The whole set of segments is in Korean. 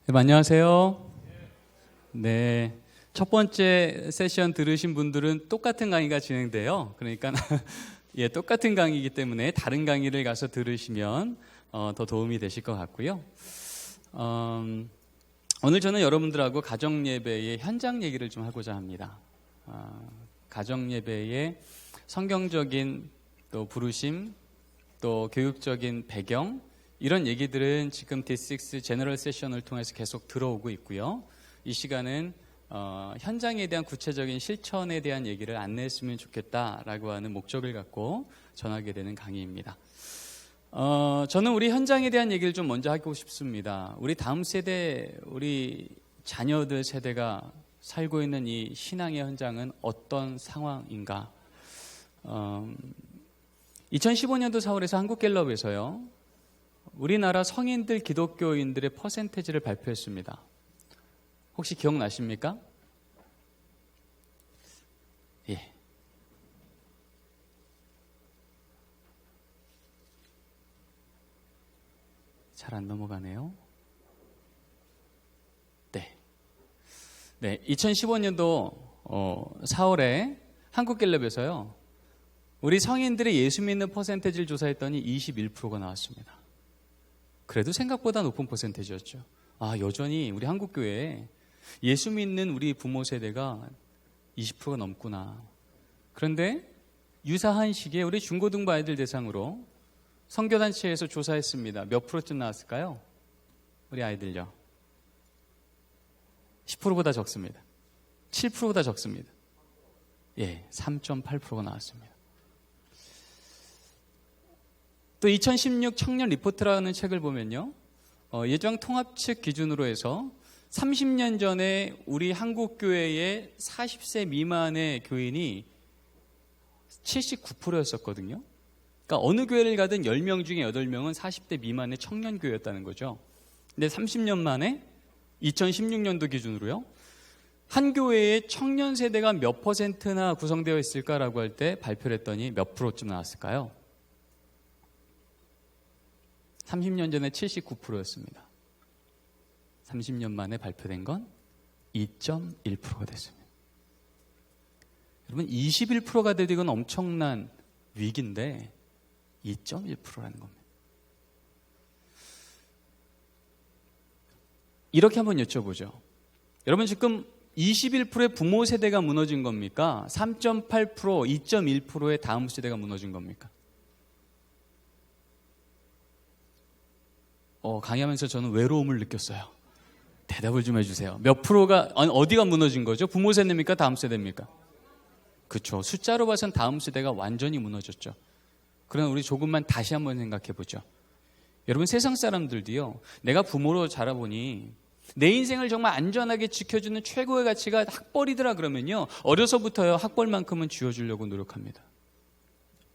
여러분 안녕하세요. 네, 첫 번째 세션 들으신 분들은 똑같은 강의가 진행돼요. 그러니까 예, 똑같은 강의이기 때문에 다른 강의를 가서 들으시면 더 도움이 되실 것 같고요. 오늘 저는 여러분들하고 가정예배의 현장 얘기를 좀 하고자 합니다. 가정예배의 성경적인 또 부르심, 또 교육적인 배경, 이런 얘기들은 지금 D6 제너럴 세션을 통해서 계속 들어오고 있고요. 이 시간은 현장에 대한 구체적인 실천에 대한 얘기를 안내했으면 좋겠다라고 하는 목적을 갖고 전하게 되는 강의입니다. 저는 우리 현장에 대한 얘기를 좀 먼저 하고 싶습니다. 우리 다음 세대, 우리 자녀들 세대가 살고 있는 이 신앙의 현장은 어떤 상황인가? 2015년도 4월에서 한국갤럽에서요, 우리나라 성인들 기독교인들의 퍼센테이지를 발표했습니다. 혹시 기억나십니까? 예. 잘 안 넘어가네요. 네, 2015년도 4월에 한국갤럽에서요, 우리 성인들이 예수 믿는 퍼센테이지를 조사했더니 21%가 나왔습니다. 그래도 생각보다 높은 퍼센테이지였죠. 여전히 우리 한국교회에 예수 믿는 우리 부모 세대가 20%가 넘구나. 그런데 유사한 시기에 우리 중고등부 아이들 대상으로 선교단체에서 조사했습니다. 몇 프로쯤 나왔을까요? 우리 아이들요. 10%보다 적습니다. 7%보다 적습니다. 예, 3.8%가 나왔습니다. 또 2016 청년 리포트라는 책을 보면요, 예정 통합 측 기준으로 해서 30년 전에 우리 한국교회의 40세 미만의 교인이 79%였었거든요. 그러니까 어느 교회를 가든 10명 중에 8명은 40대 미만의 청년교회였다는 거죠. 근데 30년 만에 2016년도 기준으로요, 한 교회의 청년 세대가 몇 퍼센트나 구성되어 있을까라고 할 때 발표를 했더니 몇 프로쯤 나왔을까요? 30년 전에 79%였습니다. 30년 만에 발표된 건 2.1%가 됐습니다. 여러분, 21%가 돼도 이건 엄청난 위기인데 2.1%라는 겁니다. 이렇게 한번 여쭤보죠. 여러분, 지금 21%의 부모 세대가 무너진 겁니까? 3.8%, 2.1%의 다음 세대가 무너진 겁니까? 강의하면서 저는 외로움을 느꼈어요. 대답을 좀 해주세요. 몇 프로가, 어디가 무너진 거죠? 부모 세대입니까? 다음 세대입니까? 그렇죠. 숫자로 봐선 다음 세대가 완전히 무너졌죠. 그러나 우리 조금만 다시 한번 생각해 보죠. 여러분, 세상 사람들도요, 내가 부모로 자라보니 내 인생을 정말 안전하게 지켜주는 최고의 가치가 학벌이더라 그러면요, 어려서부터요, 학벌만큼은 쥐어주려고 노력합니다.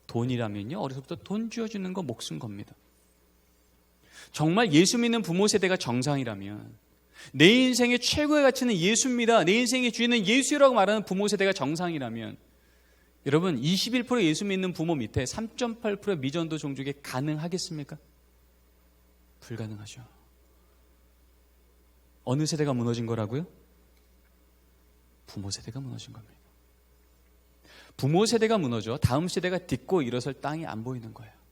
돈이라면요, 어려서부터 돈 쥐어주는 거 목숨 겁니다. 정말 예수 믿는 부모 세대가 정상이라면, 내 인생의 최고의 가치는 예수입니다, 내 인생의 주인은 예수라고 말하는 부모 세대가 정상이라면, 여러분, 21% 예수 믿는 부모 밑에 3.8% 미전도 종족이 가능하겠습니까? 불가능하죠. 어느 세대가 무너진 거라고요? 부모 세대가 무너진 겁니다. 부모 세대가 무너져 다음 세대가 딛고 일어설 땅이 안 보이는 거예요.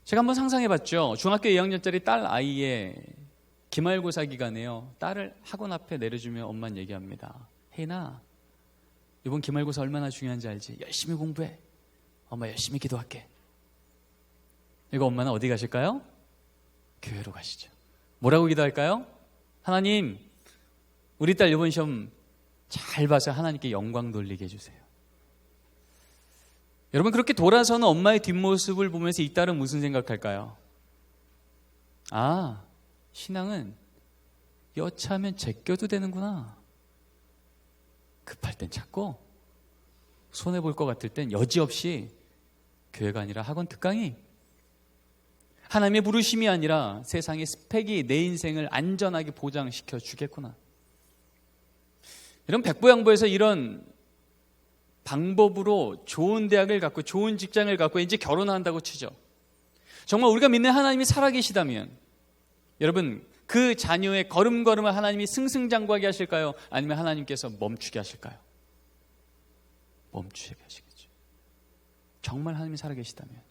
제가 한번 상상해봤죠. 중학교 2학년짜리 딸 아이의 기말고사 기간에요, 딸을 학원 앞에 내려주며 엄마는 얘기합니다. 혜인아, 이번 기말고사 얼마나 중요한지 알지? 열심히 공부해. 엄마 열심히 기도할게. 이거 엄마는 어디 가실까요? 교회로 가시죠. 뭐라고 기도할까요? 하나님, 우리 딸 이번 시험 잘 봐서 하나님께 영광 돌리게 해주세요. 여러분, 그렇게 돌아서는 엄마의 뒷모습을 보면서 이 딸은 무슨 생각할까요? 신앙은 여차하면 제껴도 되는구나. 급할 땐 찾고, 손해볼 것 같을 땐 여지없이 교회가 아니라 학원 특강이, 하나님의 부르심이 아니라 세상의 스펙이 내 인생을 안전하게 보장시켜 주겠구나. 이런 백보양보에서 이런 방법으로 좋은 대학을 갖고 좋은 직장을 갖고 이제 결혼한다고 치죠. 정말 우리가 믿는 하나님이 살아계시다면, 여러분, 그 자녀의 걸음걸음을 하나님이 승승장구하게 하실까요? 아니면 하나님께서 멈추게 하실까요? 멈추게 하시겠죠. 정말 하나님이 살아계시다면.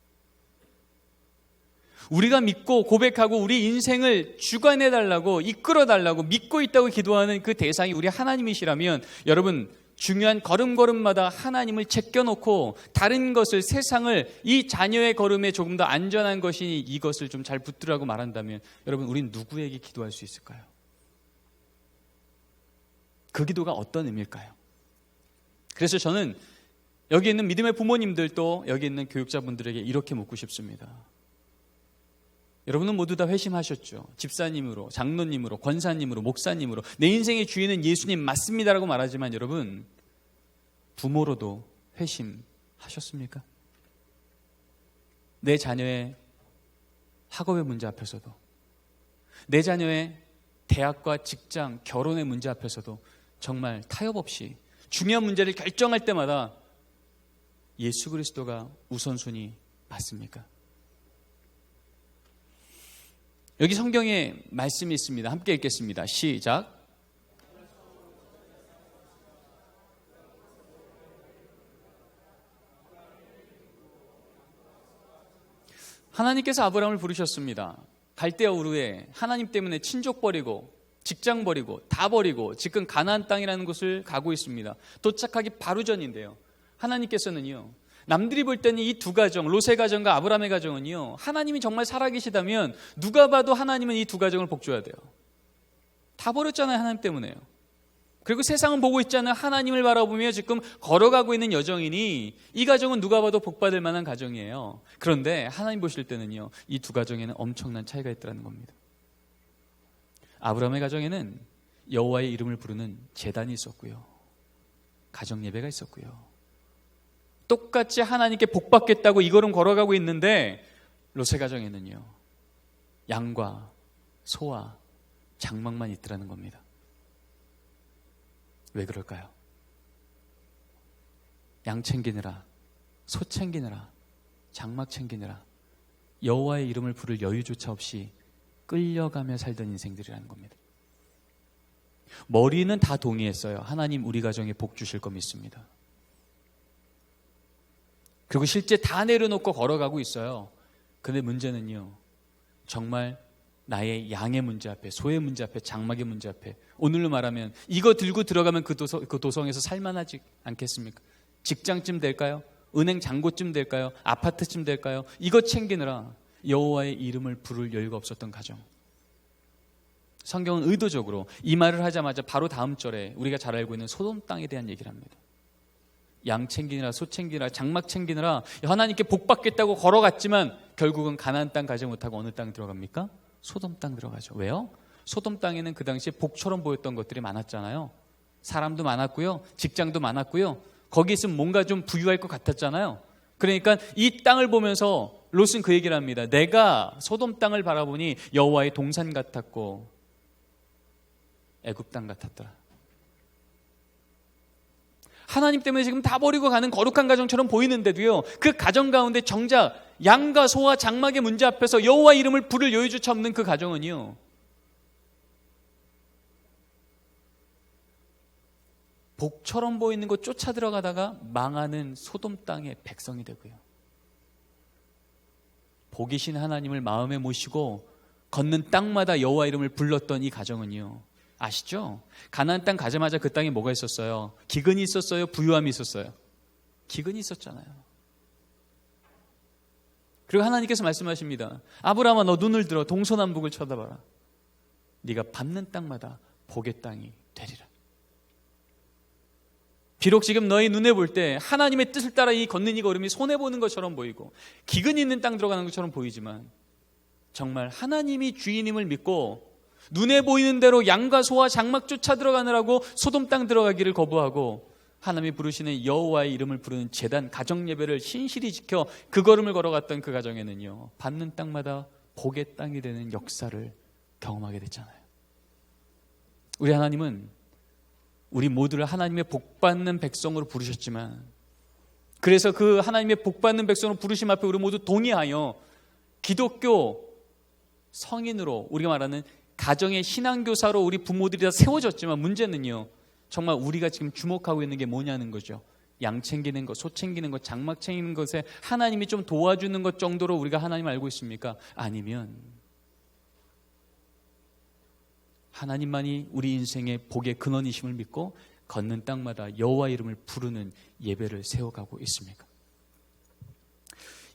우리가 믿고 고백하고 우리 인생을 주관해달라고, 이끌어달라고 믿고 있다고 기도하는 그 대상이 우리 하나님이시라면, 여러분, 중요한 걸음걸음마다 하나님을 제껴놓고 다른 것을, 세상을, 이 자녀의 걸음에 조금 더 안전한 것이 이것을 좀 잘 붙들라고 말한다면, 여러분, 우린 누구에게 기도할 수 있을까요? 그 기도가 어떤 의미일까요? 그래서 저는 여기 있는 믿음의 부모님들도 여기 있는 교육자분들에게 이렇게 묻고 싶습니다. 여러분은 모두 다 회심하셨죠. 집사님으로, 장로님으로, 권사님으로, 목사님으로 내 인생의 주인은 예수님 맞습니다라고 말하지만 여러분, 부모로도 회심하셨습니까? 내 자녀의 학업의 문제 앞에서도, 내 자녀의 대학과 직장, 결혼의 문제 앞에서도 정말 타협 없이 중요한 문제를 결정할 때마다 예수 그리스도가 우선순위 맞습니까? 여기 성경에 말씀이 있습니다. 함께 읽겠습니다. 시작. 하나님께서 아브라함을 부르셨습니다. 갈대아 우르에 하나님 때문에 친족 버리고 직장 버리고 다 버리고 지금 가나안 땅이라는 곳을 가고 있습니다. 도착하기 바로 전인데요. 하나님께서는요, 남들이 볼 때는 이 두 가정, 롯의 가정과 아브라함의 가정은요, 하나님이 정말 살아계시다면 누가 봐도 하나님은 이 두 가정을 복줘야 돼요. 다 버렸잖아요. 하나님 때문에요. 그리고 세상은 보고 있잖아요. 하나님을 바라보며 지금 걸어가고 있는 여정이니 이 가정은 누가 봐도 복받을 만한 가정이에요. 그런데 하나님 보실 때는요, 이 두 가정에는 엄청난 차이가 있다는 겁니다. 아브라함의 가정에는 여호와의 이름을 부르는 제단이 있었고요, 가정 예배가 있었고요, 똑같이 하나님께 복받겠다고 이 걸음 걸어가고 있는데, 롯의 가정에는요, 양과 소와 장막만 있더라는 겁니다. 왜 그럴까요? 양 챙기느라, 소 챙기느라, 장막 챙기느라 여호와의 이름을 부를 여유조차 없이 끌려가며 살던 인생들이라는 겁니다. 머리는 다 동의했어요. 하나님 우리 가정에 복 주실 거 믿습니다. 그리고 실제 다 내려놓고 걸어가고 있어요. 근데 문제는요, 정말 나의 양의 문제 앞에, 소의 문제 앞에, 장막의 문제 앞에, 오늘로 말하면 이거 들고 들어가면 그 도성에서 살만하지 않겠습니까? 직장쯤 될까요? 은행 잔고쯤 될까요? 아파트쯤 될까요? 이거 챙기느라 여호와의 이름을 부를 여유가 없었던 가정. 성경은 의도적으로 이 말을 하자마자 바로 다음 절에 우리가 잘 알고 있는 소돔 땅에 대한 얘기를 합니다. 양 챙기느라, 소 챙기느라, 장막 챙기느라 하나님께 복 받겠다고 걸어갔지만 결국은 가나안 땅 가지 못하고 어느 땅 들어갑니까? 소돔 땅 들어가죠. 왜요? 소돔 땅에는 그 당시에 복처럼 보였던 것들이 많았잖아요. 사람도 많았고요, 직장도 많았고요, 거기 있으면 뭔가 좀 부유할 것 같았잖아요. 그러니까 이 땅을 보면서 롯은 그 얘기를 합니다. 내가 소돔 땅을 바라보니 여호와의 동산 같았고 애굽 땅 같았더라. 하나님 때문에 지금 다 버리고 가는 거룩한 가정처럼 보이는데도요, 그 가정 가운데 정작 양과 소와 장막의 문제 앞에서 여호와 이름을 부를 여유조차 없는 그 가정은요, 복처럼 보이는 곳 쫓아 들어가다가 망하는 소돔 땅의 백성이 되고요, 복이신 하나님을 마음에 모시고 걷는 땅마다 여호와 이름을 불렀던 이 가정은요, 아시죠? 가나안 땅 가자마자 그 땅에 뭐가 있었어요? 기근이 있었어요? 부유함이 있었어요? 기근이 있었잖아요. 그리고 하나님께서 말씀하십니다. 아브라함아, 너 눈을 들어 동서남북을 쳐다봐라. 네가 밟는 땅마다 복의 땅이 되리라. 비록 지금 너희 눈에 볼 때 하나님의 뜻을 따라 이 걷는 이 걸음이 손해보는 것처럼 보이고 기근이 있는 땅 들어가는 것처럼 보이지만, 정말 하나님이 주인임을 믿고 눈에 보이는 대로 양과 소와 장막 쫓아 들어가느라고 소돔 땅 들어가기를 거부하고 하나님이 부르시는 여호와의 이름을 부르는 제단, 가정 예배를 신실히 지켜 그 걸음을 걸어갔던 그 가정에는요, 받는 땅마다 복의 땅이 되는 역사를 경험하게 됐잖아요. 우리 하나님은 우리 모두를 하나님의 복받는 백성으로 부르셨지만, 그래서 그 하나님의 복받는 백성으로 부르심 앞에 우리 모두 동의하여 기독교 성인으로, 우리가 말하는 가정의 신앙교사로 우리 부모들이 다 세워졌지만 문제는요, 정말 우리가 지금 주목하고 있는 게 뭐냐는 거죠. 양 챙기는 것, 소 챙기는 것, 장막 챙기는 것에 하나님이 좀 도와주는 것 정도로 우리가 하나님을 알고 있습니까? 아니면 하나님만이 우리 인생의 복의 근원이심을 믿고 걷는 땅마다 여호와 이름을 부르는 예배를 세워가고 있습니까?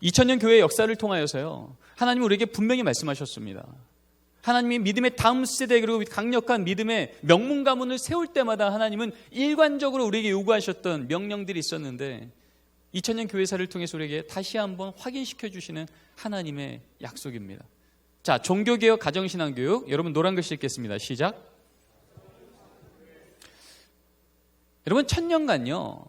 2000년 교회의 역사를 통하여서요, 하나님은 우리에게 분명히 말씀하셨습니다. 하나님이 믿음의 다음 세대, 그리고 강력한 믿음의 명문 가문을 세울 때마다 하나님은 일관적으로 우리에게 요구하셨던 명령들이 있었는데 2000년 교회사를 통해서 우리에게 다시 한번 확인시켜 주시는 하나님의 약속입니다. 자, 종교개혁, 가정신앙교육. 여러분 노란 글씨 읽겠습니다. 시작. 여러분 1000년간요,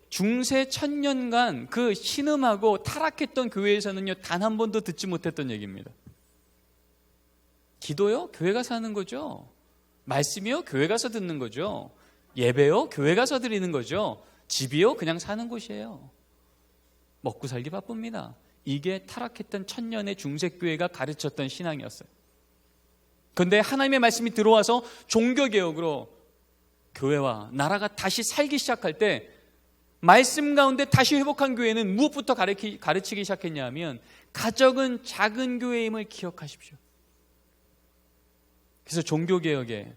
중세 1000년간 그 신음하고 타락했던 교회에서는요, 단 한 번도 듣지 못했던 얘기입니다. 기도요? 교회 가서 하는 거죠. 말씀이요? 교회 가서 듣는 거죠. 예배요? 교회 가서 드리는 거죠. 집이요? 그냥 사는 곳이에요. 먹고 살기 바쁩니다. 이게 타락했던 1000년의 중세교회가 가르쳤던 신앙이었어요. 그런데 하나님의 말씀이 들어와서 종교개혁으로 교회와 나라가 다시 살기 시작할 때 말씀 가운데 다시 회복한 교회는 무엇부터 가르치기 시작했냐 하면 가정은 작은 교회임을 기억하십시오. 그래서 종교개혁의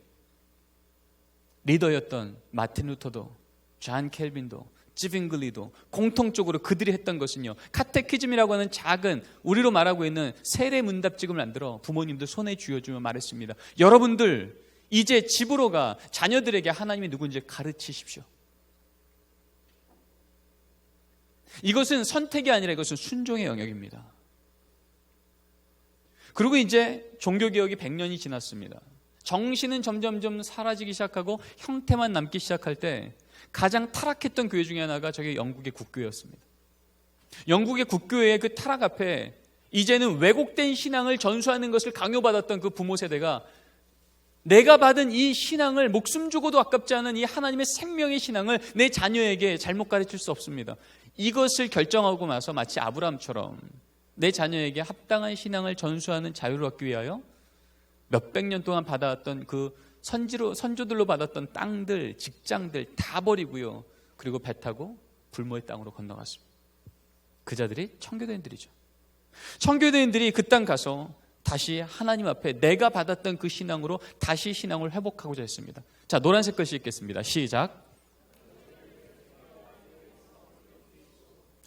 리더였던 마틴 루터도, 존 켈빈도, 지빙글리도 공통적으로 그들이 했던 것은요, 카테키즘이라고 하는 작은, 우리로 말하고 있는 세례 문답집을 만들어 부모님들 손에 쥐어주며 말했습니다. 여러분들 이제 집으로 가 자녀들에게 하나님이 누군지 가르치십시오. 이것은 선택이 아니라 이것은 순종의 영역입니다. 그리고 이제 종교개혁이 100년이 지났습니다. 정신은 점점점 사라지기 시작하고 형태만 남기 시작할 때 가장 타락했던 교회 중에 하나가 저게 영국의 국교회였습니다. 영국의 국교회의 그 타락 앞에 이제는 왜곡된 신앙을 전수하는 것을 강요받았던 그 부모 세대가 내가 받은 이 신앙을, 목숨 주고도 아깝지 않은 이 하나님의 생명의 신앙을 내 자녀에게 잘못 가르칠 수 없습니다. 이것을 결정하고 나서 마치 아브라함처럼 내 자녀에게 합당한 신앙을 전수하는 자유를 얻기 위하여 몇백 년 동안 받아왔던 그 선조들로 받았던 땅들, 직장들 다 버리고요, 그리고 배 타고 불모의 땅으로 건너갔습니다. 그 자들이 청교도인들이죠. 청교도인들이 그 땅 가서 다시 하나님 앞에 내가 받았던 그 신앙으로 다시 신앙을 회복하고자 했습니다. 자, 노란색 글씨 읽겠습니다. 시작.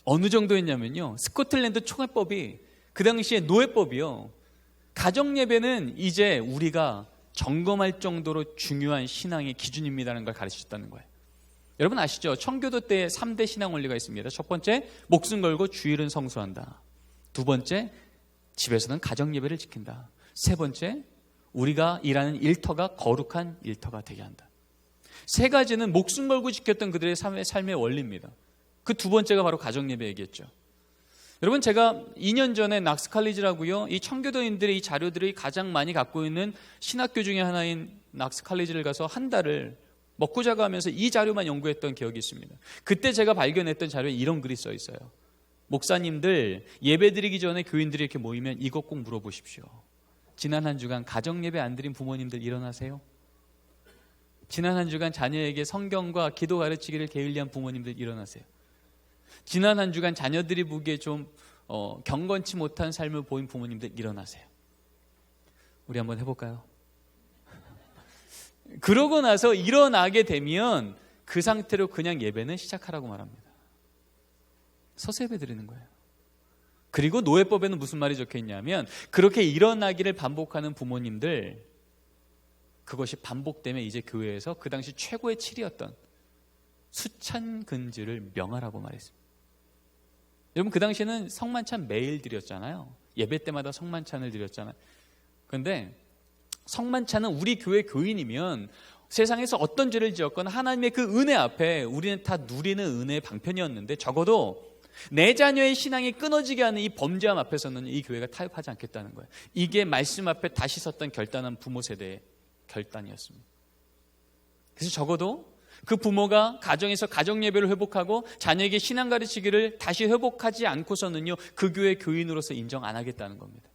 어느 정도였냐면요, 스코틀랜드 총회법이, 그 당시에 노예법이요, 가정예배는 이제 우리가 점검할 정도로 중요한 신앙의 기준입니다라는 걸 가르치셨다는 거예요. 여러분 아시죠? 청교도 때에 3대 신앙 원리가 있습니다. 첫 번째, 목숨 걸고 주일은 성수한다. 두 번째, 집에서는 가정예배를 지킨다. 세 번째, 우리가 일하는 일터가 거룩한 일터가 되게 한다. 세 가지는 목숨 걸고 지켰던 그들의 삶의 원리입니다. 그 두 번째가 바로 가정예배 얘기했죠. 여러분, 제가 2년 전에 낙스칼리지라고요, 이 청교도인들의 이 자료들이 가장 많이 갖고 있는 신학교 중에 하나인 낙스칼리지를 가서 한 달을 먹고 자고 하면서 이 자료만 연구했던 기억이 있습니다. 그때 제가 발견했던 자료에 이런 글이 써 있어요. 목사님들, 예배드리기 전에 교인들이 이렇게 모이면 이것 꼭 물어보십시오. 지난 한 주간 가정예배 안 드린 부모님들 일어나세요? 지난 한 주간 자녀에게 성경과 기도 가르치기를 게을리한 부모님들 일어나세요? 지난 한 주간 자녀들이 보기에 좀 경건치 못한 삶을 보인 부모님들 일어나세요. 우리 한번 해볼까요? 그러고 나서 일어나게 되면 그 상태로 그냥 예배는 시작하라고 말합니다. 서서 예배 드리는 거예요. 그리고 노예법에는 무슨 말이 적혀 있냐면, 그렇게 일어나기를 반복하는 부모님들, 그것이 반복되면 이제 교회에서 그 당시 최고의 칠이었던 수찬근지를 명하라고 말했습니다. 여러분, 그 당시에는 성만찬 매일 드렸잖아요. 예배 때마다 성만찬을 드렸잖아요. 그런데 성만찬은 우리 교회 교인이면 세상에서 어떤 죄를 지었거나 하나님의 그 은혜 앞에 우리는 다 누리는 은혜의 방편이었는데, 적어도 내 자녀의 신앙이 끊어지게 하는 이 범죄함 앞에서는 이 교회가 타협하지 않겠다는 거예요. 이게 말씀 앞에 다시 섰던 결단한 부모 세대의 결단이었습니다. 그래서 적어도 그 부모가 가정에서 가정예배를 회복하고 자녀에게 신앙 가르치기를 다시 회복하지 않고서는요, 그 교회 교인으로서 인정 안 하겠다는 겁니다.